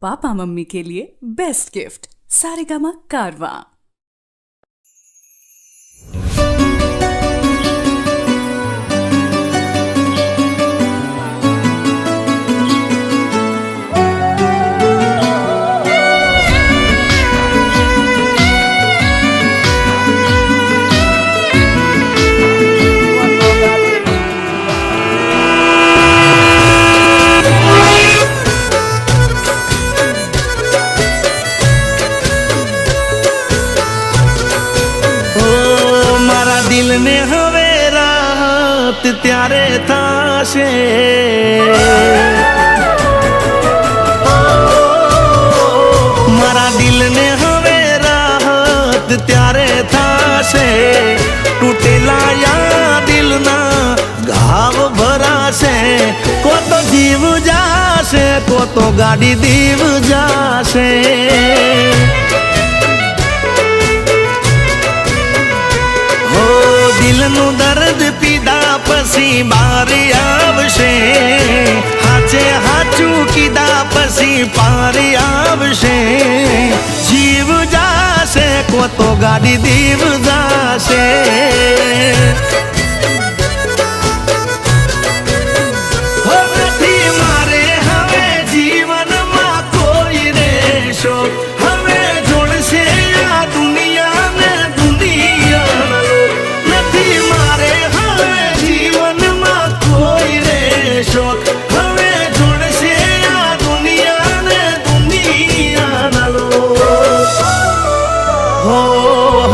Papa mummy के लिए best gift Saregama कारवा। दिल ने हवे रात त्यारे थाशे मारा दिल ने हवे रात त्यारे थाशे तूटेला या दिल ना घाव भराशे को तो जीव जाशे को तो गाड़ी दीव जाशे दिलनु दर्द पीदा पसी बारी आवशे हाचे हाचू कीदा पसी पारी आवशे जीव जाशे को तो गाड़ी दीव जाशे होती मारे हवे जीवन मा कोई रेशो हवे जोड़से या दुनिया ने दुनिया मारे हवे जीवन में कोई रेशो हवे जोड़से आ दुनिया ने दुनिया नालो हो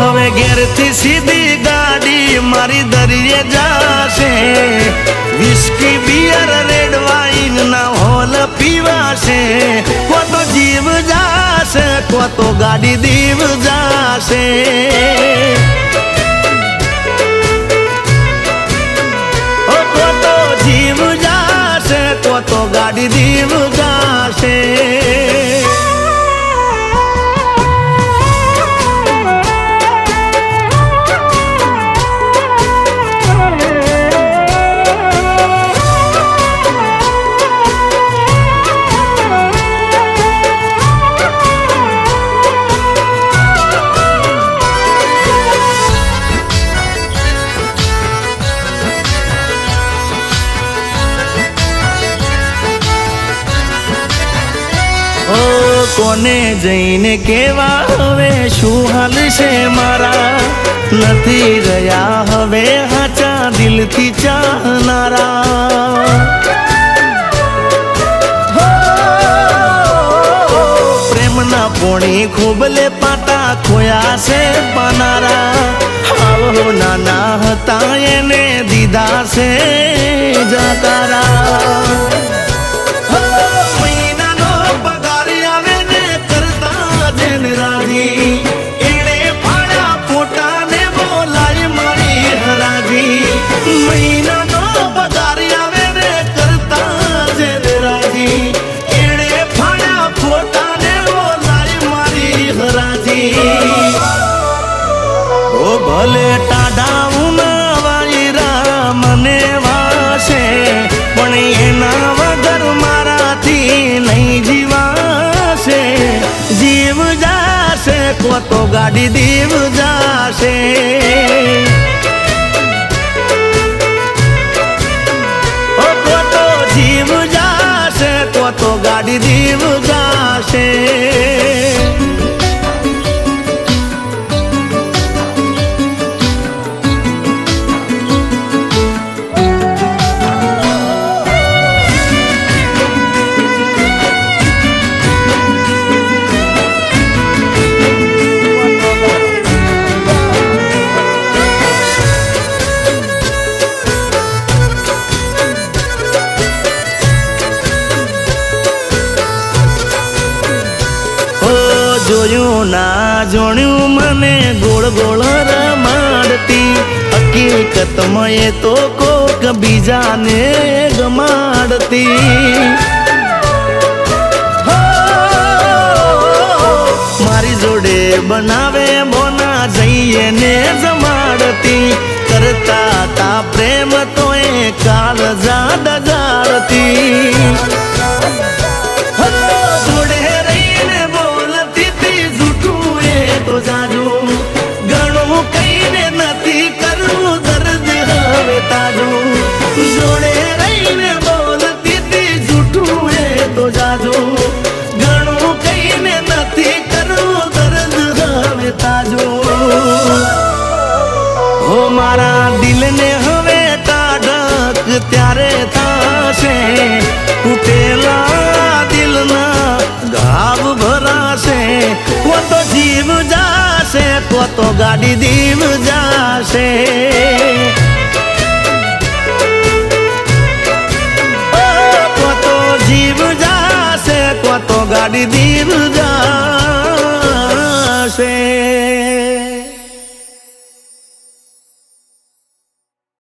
हवे घेर थी सीधी गाड़ी मारी दरिये जाशे विस्की बियर रेड वाइन ना होल पीवाशे को तो जीव जाशे को तो गाड़ी दीव जाशे जीव जाशे को तो गाड़ी दीव जाशे कोने जईने केवा हवे शू हाल छे मारा नथी रया हवे हाचा दिल थी चाहनारा प्रेम ना पोणी खूबले पाटा खोया से पानारा आवो नाना हता एने दीदा से जाकारा महीना नो पगार आवे ने करता जेल राजी एड़े फाड़ा फोटा ने वो लाई मारी हराजी ओ भले टाडा उना वायरा मने वासे पण एना वगर माराथी नहीं जीवासे जीव जाशे को तो गाड़ी दीव जाशे जीव जाशे को तो गाड़ी दीव जाशे जोयू ना जोण्यू मने गोल गोल रमाड़ती हकीकत में तो कोक बीजा ने गमाड़ती मारी जोड़े बनावे बोना जइए ने जमाड़ती करता ता प्रेम तो काल ज्यादा जाड़ती जोड़े મીઠું એ તો જાજો ઘણું કહીને નથી કરવું દર્દ હવે તાજો હો મારા દિલને હવે ટાઢક ત્યારે થશે તૂટેલા દિલના ઘાવ ભરાશે કો તો જીવ જાશે કો તો ગાડી દીવ જાશે કો તો જીવ જાશે કો તો ગાડી દીવ જાશે